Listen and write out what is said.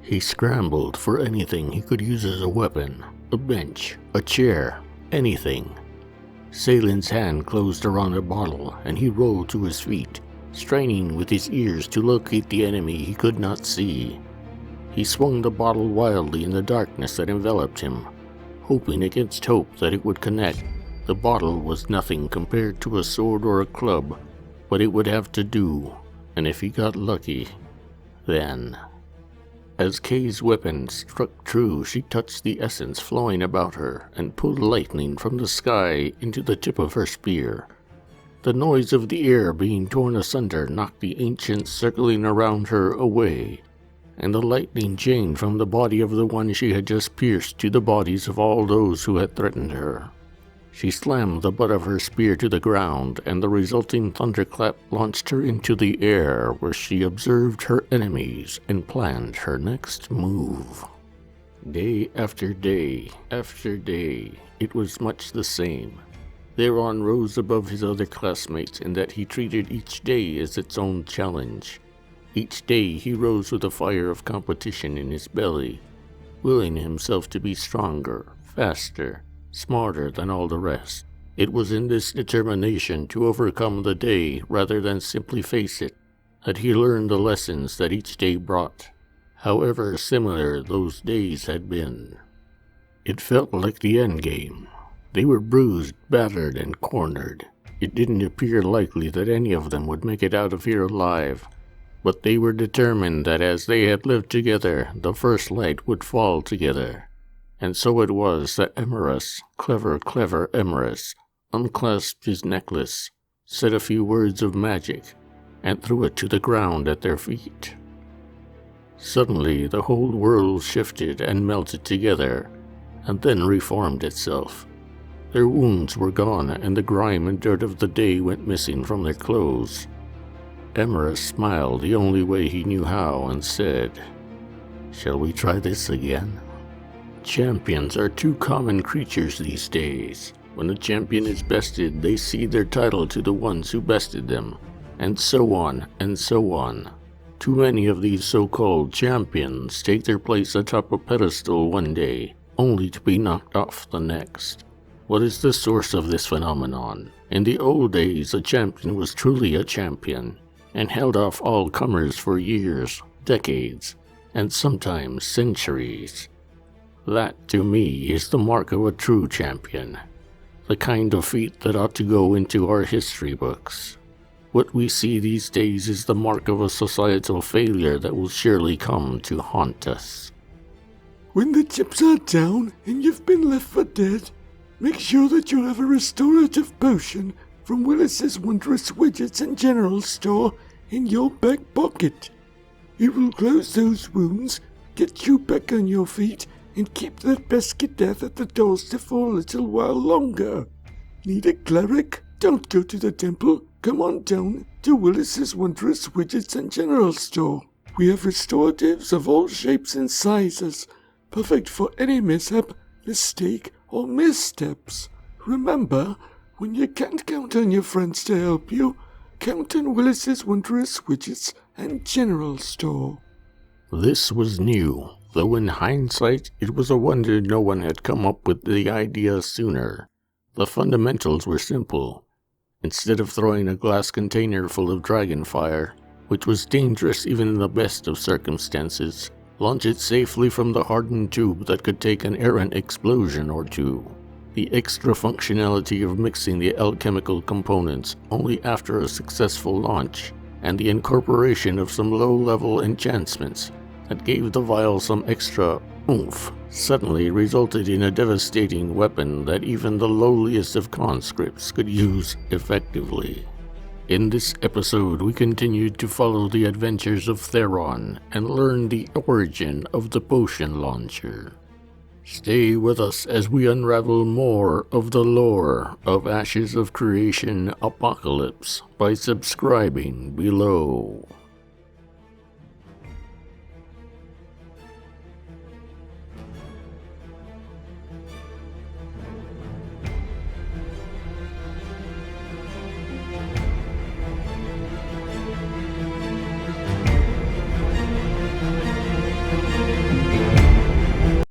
He scrambled for anything he could use as a weapon, a bench, a chair, anything. Salen's hand closed around a bottle and he rolled to his feet, straining with his ears to locate the enemy he could not see. He swung the bottle wildly in the darkness that enveloped him, hoping against hope that it would connect. The bottle was nothing compared to a sword or a club, but it would have to do, and if he got lucky, then... As Kay's weapon struck true, she touched the essence flowing about her and pulled lightning from the sky into the tip of her spear. The noise of the air being torn asunder knocked the ancients circling around her away, and the lightning chained from the body of the one she had just pierced to the bodies of all those who had threatened her. She slammed the butt of her spear to the ground, and the resulting thunderclap launched her into the air, where she observed her enemies and planned her next move. Day after day after day, it was much the same. Theron rose above his other classmates in that he treated each day as its own challenge. Each day he rose with a fire of competition in his belly, willing himself to be stronger, faster, smarter than all the rest. It was in this determination to overcome the day rather than simply face it that he learned the lessons that each day brought, however similar those days had been. It felt like the endgame. They were bruised, battered, and cornered. It didn't appear likely that any of them would make it out of here alive, but they were determined that as they had lived together, the first light would fall together. And so it was that Emerus, clever Emerus, unclasped his necklace, said a few words of magic, and threw it to the ground at their feet. Suddenly the whole world shifted and melted together, and then reformed itself. Their wounds were gone, and the grime and dirt of the day went missing from their clothes. Emerus smiled the only way he knew how, and said, "Shall we try this again?" Champions are too common creatures these days. When a champion is bested, they cede their title to the ones who bested them, and so on, and so on. Too many of these so-called champions take their place atop a pedestal one day, only to be knocked off the next. What is the source of this phenomenon? In the old days, a champion was truly a champion, and held off all comers for years, decades, and sometimes centuries. That, to me, is the mark of a true champion, the kind of feat that ought to go into our history books. What we see these days is the mark of a societal failure that will surely come to haunt us. When the chips are down and you've been left for dead, make sure that you have a restorative potion from Willis's Wondrous Widgets and General Store in your back pocket. It will close those wounds, get you back on your feet, and keep that pesky death at the doorstep for a little while longer. Need a cleric? Don't go to the temple. Come on down to Willis's Wondrous Widgets and General Store. We have restoratives of all shapes and sizes, perfect for any mishap, mistake, or missteps. Remember, when you can't count on your friends to help you, count on Willis's Wondrous Widgets and General Store. This was new, though in hindsight it was a wonder no one had come up with the idea sooner. The fundamentals were simple. Instead of throwing a glass container full of dragon fire, which was dangerous even in the best of circumstances, launch it safely from the hardened tube that could take an errant explosion or two. The extra functionality of mixing the alchemical components only after a successful launch, and the incorporation of some low-level enchantments that gave the vial some extra oomph, suddenly resulted in a devastating weapon that even the lowliest of conscripts could use effectively. In this episode, we continued to follow the adventures of Theron and learn the origin of the potion launcher. Stay with us as we unravel more of the lore of Ashes of Creation Apocalypse by subscribing below.